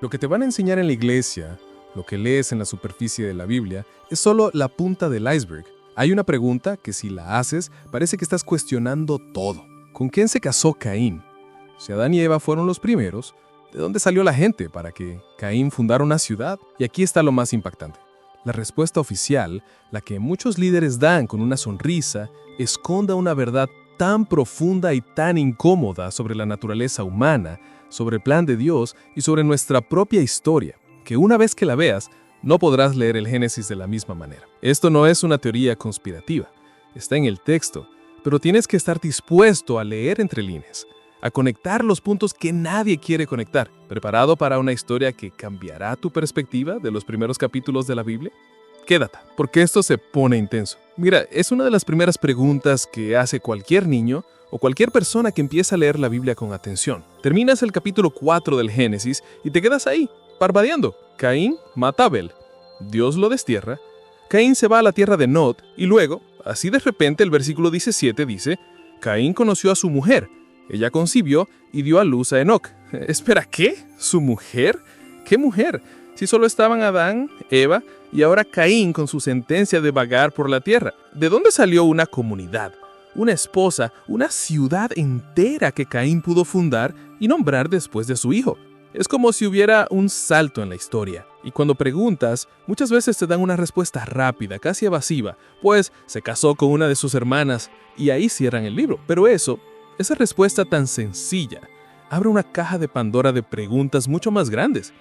Lo que te van a enseñar en la iglesia, lo que lees en la superficie de la Biblia, es solo la punta del iceberg. Hay una pregunta que si la haces, parece que estás cuestionando todo. ¿Con quién se casó Caín? Si Adán y Eva fueron los primeros, ¿de dónde salió la gente para que Caín fundara una ciudad? Y aquí está lo más impactante. La respuesta oficial, la que muchos líderes dan con una sonrisa, esconde una verdad tan profunda y tan incómoda sobre la naturaleza humana, sobre el plan de Dios y sobre nuestra propia historia, que una vez que la veas, no podrás leer el Génesis de la misma manera. Esto no es una teoría conspirativa, está en el texto, pero tienes que estar dispuesto a leer entre líneas, a conectar los puntos que nadie quiere conectar. ¿Preparado para una historia que cambiará tu perspectiva de los primeros capítulos de la Biblia? Quédate, porque esto se pone intenso. Mira, es una de las primeras preguntas que hace cualquier niño o cualquier persona que empieza a leer la Biblia con atención. Terminas el capítulo 4 del Génesis y te quedas ahí, parpadeando. Caín mata a Abel. Dios lo destierra. Caín se va a la tierra de Nod y luego, así de repente, el versículo 17 dice, Caín conoció a su mujer. Ella concibió y dio a luz a Enoc. Espera, ¿qué? ¿Su mujer? ¿Qué mujer? Si solo estaban Adán, Eva y ahora Caín con su sentencia de vagar por la tierra. ¿De dónde salió una comunidad, una esposa, una ciudad entera que Caín pudo fundar y nombrar después de su hijo? Es como si hubiera un salto en la historia. Y cuando preguntas, muchas veces te dan una respuesta rápida, casi evasiva, pues se casó con una de sus hermanas y ahí cierran el libro. Pero esa respuesta tan sencilla, abre una caja de Pandora de preguntas mucho más grandes.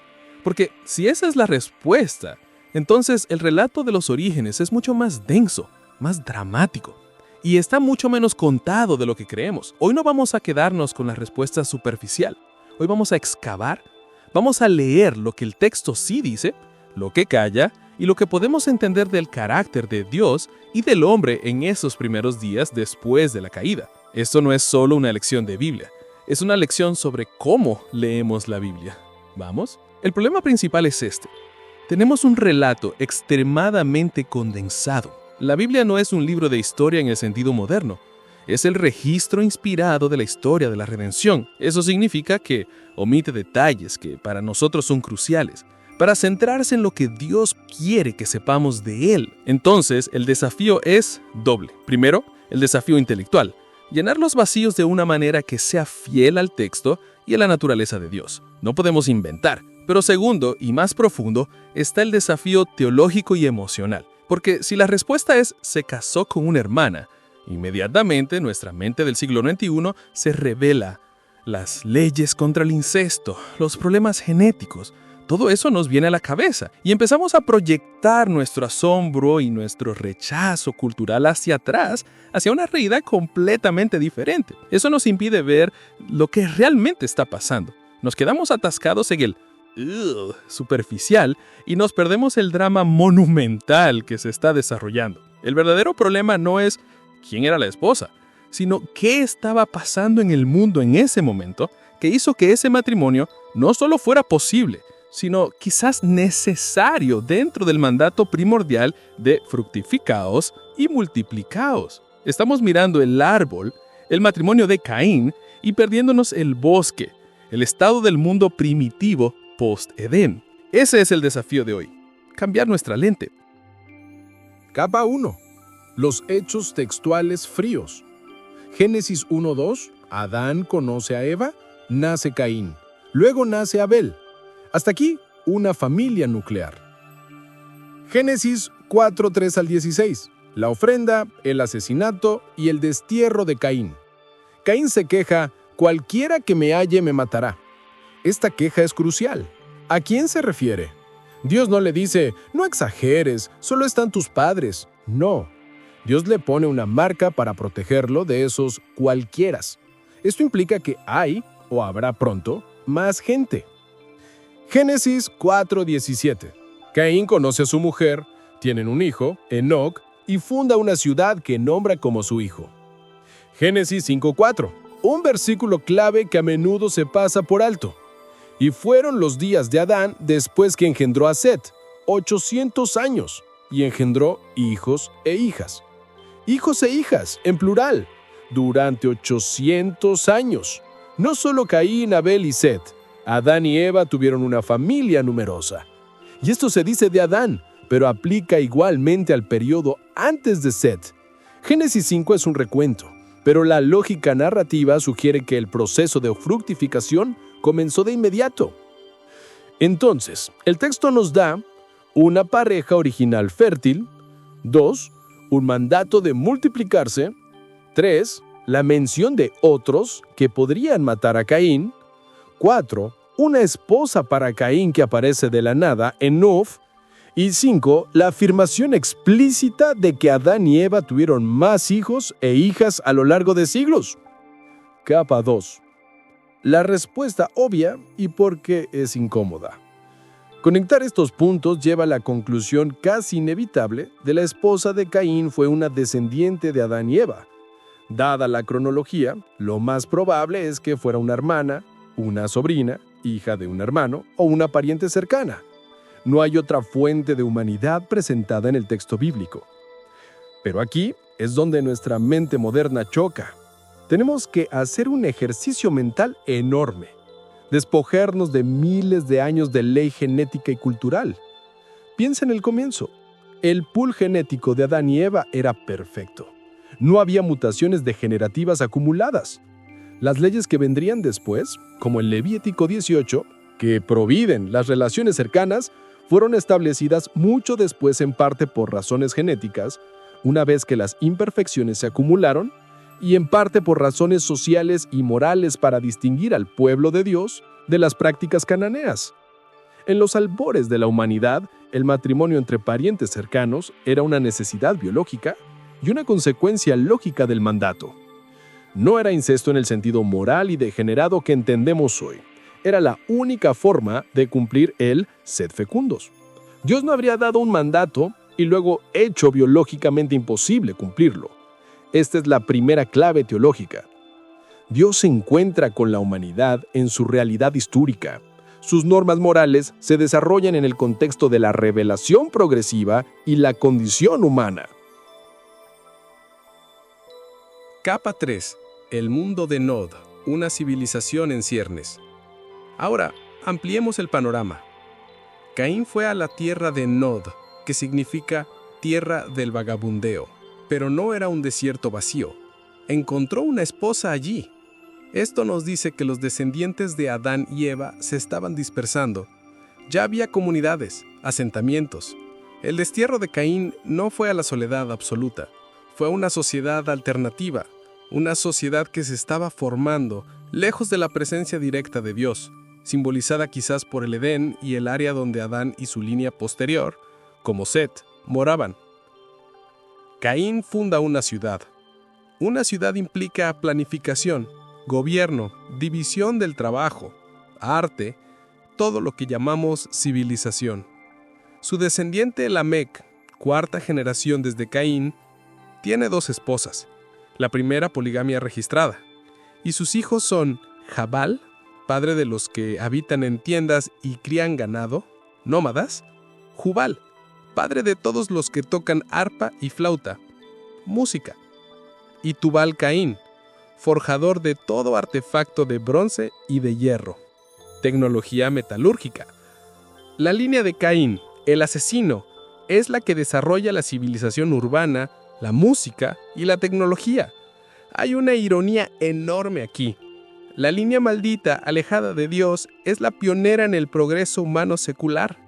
Porque si esa es la respuesta, entonces el relato de los orígenes es mucho más denso, más dramático, y está mucho menos contado de lo que creemos. Hoy no vamos a quedarnos con la respuesta superficial. Hoy vamos a excavar, vamos a leer lo que el texto sí dice, lo que calla y lo que podemos entender del carácter de Dios y del hombre en esos primeros días después de la caída. Esto no es solo una lección de Biblia, es una lección sobre cómo leemos la Biblia. ¿Vamos? El problema principal es este. Tenemos un relato extremadamente condensado. La Biblia no es un libro de historia en el sentido moderno. Es el registro inspirado de la historia de la redención. Eso significa que omite detalles que para nosotros son cruciales, para centrarse en lo que Dios quiere que sepamos de Él. Entonces, el desafío es doble. Primero, el desafío intelectual. Llenar los vacíos de una manera que sea fiel al texto y a la naturaleza de Dios. No podemos inventar. Pero segundo, y más profundo, está el desafío teológico y emocional. Porque si la respuesta es se casó con una hermana, inmediatamente nuestra mente del siglo XXI se revela. Las leyes contra el incesto, los problemas genéticos, todo eso nos viene a la cabeza y empezamos a proyectar nuestro asombro y nuestro rechazo cultural hacia atrás, hacia una realidad completamente diferente. Eso nos impide ver lo que realmente está pasando. Nos quedamos atascados en el superficial y nos perdemos el drama monumental que se está desarrollando. El verdadero problema no es quién era la esposa, sino qué estaba pasando en el mundo en ese momento que hizo que ese matrimonio no solo fuera posible, sino quizás necesario dentro del mandato primordial de fructificaos y multiplicaos. Estamos mirando el árbol, el matrimonio de Caín y perdiéndonos el bosque, el estado del mundo primitivo post-Edén. Ese es el desafío de hoy, cambiar nuestra lente. Capa 1. Los hechos textuales fríos. Génesis 1:2, Adán conoce a Eva, nace Caín. Luego nace Abel. Hasta aquí, una familia nuclear. Génesis 4:3 al 16. La ofrenda, el asesinato y el destierro de Caín. Caín se queja, cualquiera que me halle me matará. Esta queja es crucial. ¿A quién se refiere? Dios no le dice, no exageres, solo están tus padres. No. Dios le pone una marca para protegerlo de esos cualquieras. Esto implica que hay, o habrá pronto, más gente. Génesis 4:17. Caín conoce a su mujer, tienen un hijo, Enoc, y funda una ciudad que nombra como su hijo. Génesis 5:4. Un versículo clave que a menudo se pasa por alto. Y fueron los días de Adán después que engendró a Set, 800 años, y engendró hijos e hijas. Hijos e hijas, en plural, durante 800 años. No solo Caín, Abel y Set. Adán y Eva tuvieron una familia numerosa. Y esto se dice de Adán, pero aplica igualmente al periodo antes de Set. Génesis 5 es un recuento, pero la lógica narrativa sugiere que el proceso de fructificación comenzó de inmediato. Entonces, el texto nos da una pareja original fértil, 2, un mandato de multiplicarse, 3, la mención de otros que podrían matar a Caín, 4, una esposa para Caín que aparece de la nada en Nuf, y 5, la afirmación explícita de que Adán y Eva tuvieron más hijos e hijas a lo largo de siglos. Capa 2. La respuesta obvia y por qué es incómoda. Conectar estos puntos lleva a la conclusión casi inevitable de la esposa de Caín fue una descendiente de Adán y Eva. Dada la cronología, lo más probable es que fuera una hermana, una sobrina, hija de un hermano o una pariente cercana. No hay otra fuente de humanidad presentada en el texto bíblico. Pero aquí es donde nuestra mente moderna choca. Tenemos que hacer un ejercicio mental enorme. Despojarnos de miles de años de ley genética y cultural. Piensa en el comienzo. El pool genético de Adán y Eva era perfecto. No había mutaciones degenerativas acumuladas. Las leyes que vendrían después, como el Levítico 18, que providen las relaciones cercanas, fueron establecidas mucho después en parte por razones genéticas, una vez que las imperfecciones se acumularon, y en parte por razones sociales y morales para distinguir al pueblo de Dios de las prácticas cananeas. En los albores de la humanidad, el matrimonio entre parientes cercanos era una necesidad biológica y una consecuencia lógica del mandato. No era incesto en el sentido moral y degenerado que entendemos hoy. Era la única forma de cumplir el sed fecundos. Dios no habría dado un mandato y luego hecho biológicamente imposible cumplirlo. Esta es la primera clave teológica. Dios se encuentra con la humanidad en su realidad histórica. Sus normas morales se desarrollan en el contexto de la revelación progresiva y la condición humana. Capa 3. El mundo de Nod, una civilización en ciernes. Ahora, ampliemos el panorama. Caín fue a la tierra de Nod, que significa tierra del vagabundeo, pero no era un desierto vacío. Encontró una esposa allí. Esto nos dice que los descendientes de Adán y Eva se estaban dispersando. Ya había comunidades, asentamientos. El destierro de Caín no fue a la soledad absoluta, fue una sociedad alternativa, una sociedad que se estaba formando lejos de la presencia directa de Dios, simbolizada quizás por el Edén y el área donde Adán y su línea posterior, como Set, moraban. Caín funda una ciudad. Una ciudad implica planificación, gobierno, división del trabajo, arte, todo lo que llamamos civilización. Su descendiente Lamec, cuarta generación desde Caín, tiene 2 esposas, la primera poligamia registrada, y sus hijos son Jabal, padre de los que habitan en tiendas y crían ganado, nómadas, Jubal, padre de todos los que tocan arpa y flauta, música, y Tubal Caín, forjador de todo artefacto de bronce y de hierro, tecnología metalúrgica. La línea de Caín, el asesino, es la que desarrolla la civilización urbana, la música y la tecnología. Hay una ironía enorme aquí. La línea maldita, alejada de Dios, es la pionera en el progreso humano secular.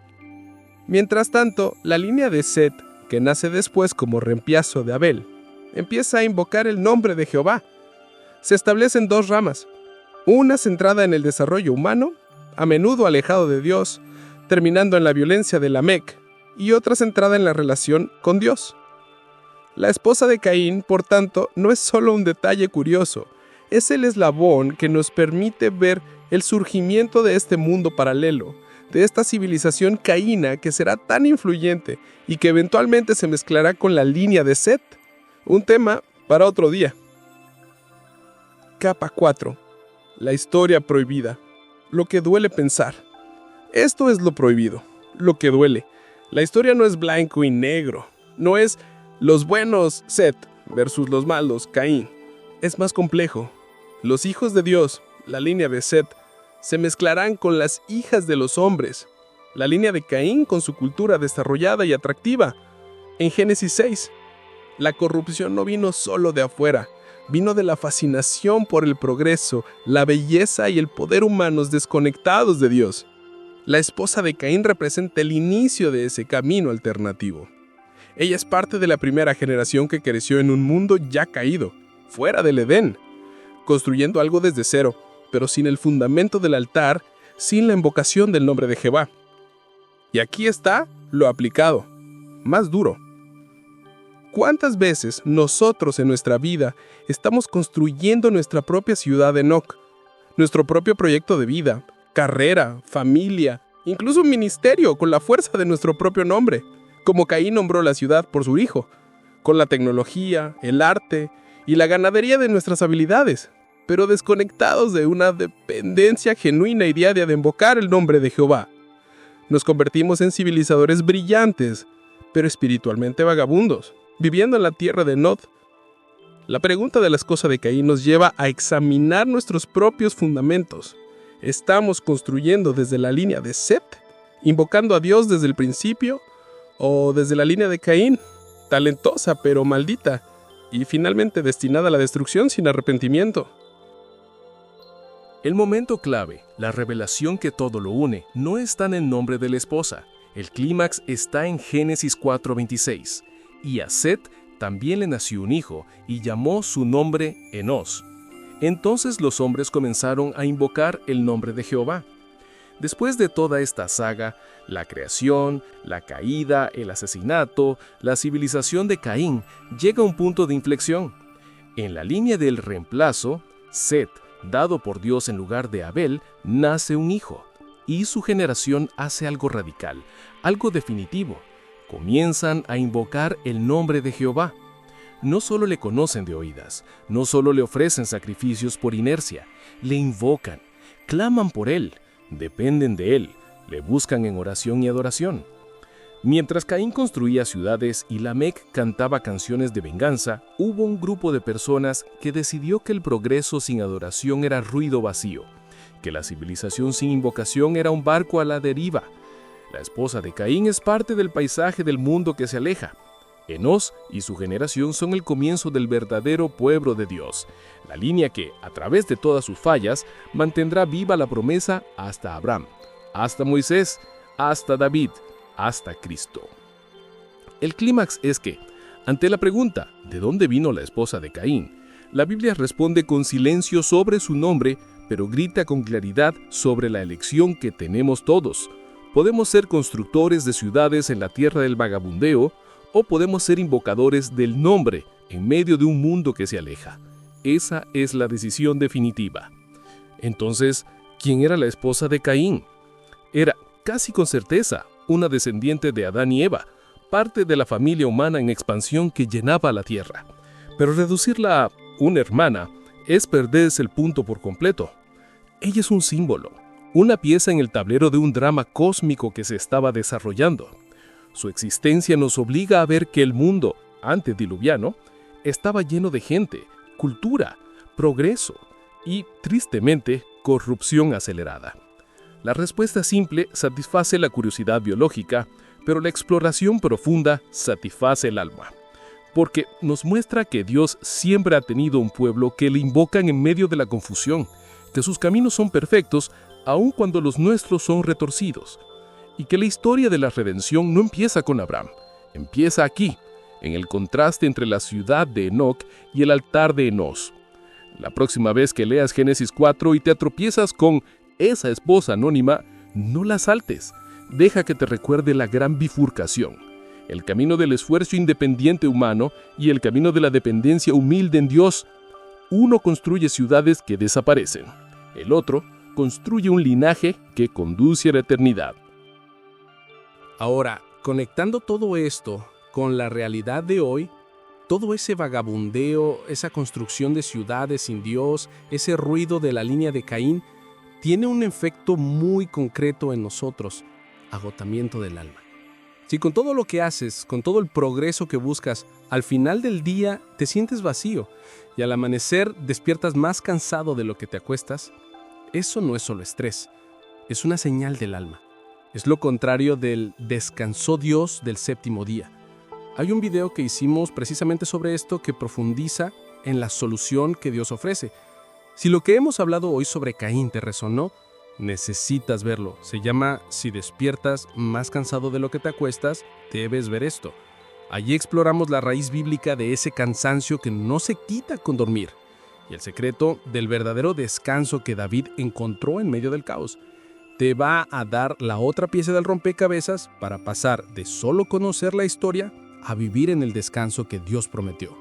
Mientras tanto, la línea de Set, que nace después como reemplazo de Abel, empieza a invocar el nombre de Jehová. Se establecen 2 ramas, una centrada en el desarrollo humano, a menudo alejado de Dios, terminando en la violencia de Lamec, y otra centrada en la relación con Dios. La esposa de Caín, por tanto, no es solo un detalle curioso, es el eslabón que nos permite ver el surgimiento de este mundo paralelo, de esta civilización caína que será tan influyente y que eventualmente se mezclará con la línea de Set. Un tema para otro día. Capa 4. La historia prohibida. Lo que duele pensar. Esto es lo prohibido, lo que duele. La historia no es blanco y negro, no es los buenos Set versus los malos Caín. Es más complejo. Los hijos de Dios, la línea de Set, se mezclarán con las hijas de los hombres. La línea de Caín con su cultura desarrollada y atractiva. En Génesis 6, la corrupción no vino solo de afuera, vino de la fascinación por el progreso, la belleza y el poder humanos desconectados de Dios. La esposa de Caín representa el inicio de ese camino alternativo. Ella es parte de la primera generación que creció en un mundo ya caído, fuera del Edén, construyendo algo desde cero, pero sin el fundamento del altar, sin la invocación del nombre de Jehová. Y aquí está lo aplicado, más duro. ¿Cuántas veces nosotros en nuestra vida estamos construyendo nuestra propia ciudad de Enoc, nuestro propio proyecto de vida, carrera, familia, incluso un ministerio con la fuerza de nuestro propio nombre, como Caín nombró la ciudad por su hijo, con la tecnología, el arte y la ganadería de nuestras habilidades, pero desconectados de una dependencia genuina y diaria de invocar el nombre de Jehová? Nos convertimos en civilizadores brillantes, pero espiritualmente vagabundos, viviendo en la tierra de Nod. La pregunta de la esposa de Caín nos lleva a examinar nuestros propios fundamentos. ¿Estamos construyendo desde la línea de Set, invocando a Dios desde el principio, o desde la línea de Caín, talentosa pero maldita, y finalmente destinada a la destrucción sin arrepentimiento? El momento clave, la revelación que todo lo une, no está en el nombre de la esposa. El clímax está en Génesis 4:26. Y a Set también le nació un hijo, y llamó su nombre Enos. Entonces los hombres comenzaron a invocar el nombre de Jehová. Después de toda esta saga, la creación, la caída, el asesinato, la civilización de Caín, llega a un punto de inflexión. En la línea del reemplazo, Set, dado por Dios en lugar de Abel, nace un hijo, y su generación hace algo radical, algo definitivo. Comienzan a invocar el nombre de Jehová. No solo le conocen de oídas, no solo le ofrecen sacrificios por inercia, le invocan, claman por él, dependen de él, le buscan en oración y adoración. Mientras Caín construía ciudades y Lamec cantaba canciones de venganza, hubo un grupo de personas que decidió que el progreso sin adoración era ruido vacío, que la civilización sin invocación era un barco a la deriva. La esposa de Caín es parte del paisaje del mundo que se aleja. Enos y su generación son el comienzo del verdadero pueblo de Dios, la línea que, a través de todas sus fallas, mantendrá viva la promesa hasta Abraham, hasta Moisés, hasta David, hasta Cristo. El clímax es que, ante la pregunta ¿de dónde vino la esposa de Caín?, la Biblia responde con silencio sobre su nombre, pero grita con claridad sobre la elección que tenemos todos. Podemos ser constructores de ciudades en la tierra del vagabundeo, o podemos ser invocadores del nombre en medio de un mundo que se aleja. Esa es la decisión definitiva. Entonces, ¿quién era la esposa de Caín? Era, casi con certeza, una descendiente de Adán y Eva, parte de la familia humana en expansión que llenaba la tierra. Pero reducirla a una hermana es perderse el punto por completo. Ella es un símbolo, una pieza en el tablero de un drama cósmico que se estaba desarrollando. Su existencia nos obliga a ver que el mundo, antediluviano, estaba lleno de gente, cultura, progreso y, tristemente, corrupción acelerada. La respuesta simple satisface la curiosidad biológica, pero la exploración profunda satisface el alma, porque nos muestra que Dios siempre ha tenido un pueblo que le invocan en medio de la confusión, que sus caminos son perfectos, aun cuando los nuestros son retorcidos, y que la historia de la redención no empieza con Abraham, empieza aquí, en el contraste entre la ciudad de Enoc y el altar de Enos. La próxima vez que leas Génesis 4 y te tropiezas con esa esposa anónima, no la saltes, deja que te recuerde la gran bifurcación, el camino del esfuerzo independiente humano y el camino de la dependencia humilde en Dios. Uno construye ciudades que desaparecen, el otro construye un linaje que conduce a la eternidad. Ahora, conectando todo esto con la realidad de hoy, todo ese vagabundeo, esa construcción de ciudades sin Dios, ese ruido de la línea de Caín, tiene un efecto muy concreto en nosotros: agotamiento del alma. Si con todo lo que haces, con todo el progreso que buscas, al final del día te sientes vacío y al amanecer despiertas más cansado de lo que te acuestas, Eso no es solo estrés, es una señal del alma. Es lo contrario del descansó Dios del séptimo día. Hay un video que hicimos precisamente sobre esto que profundiza en la solución que Dios ofrece. Si lo que hemos hablado hoy sobre Caín te resonó, necesitas verlo. Se llama Si despiertas más cansado de lo que te acuestas, debes ver esto. Allí exploramos la raíz bíblica de ese cansancio que no se quita con dormir y el secreto del verdadero descanso que David encontró en medio del caos. Te va a dar la otra pieza del rompecabezas para pasar de solo conocer la historia a vivir en el descanso que Dios prometió.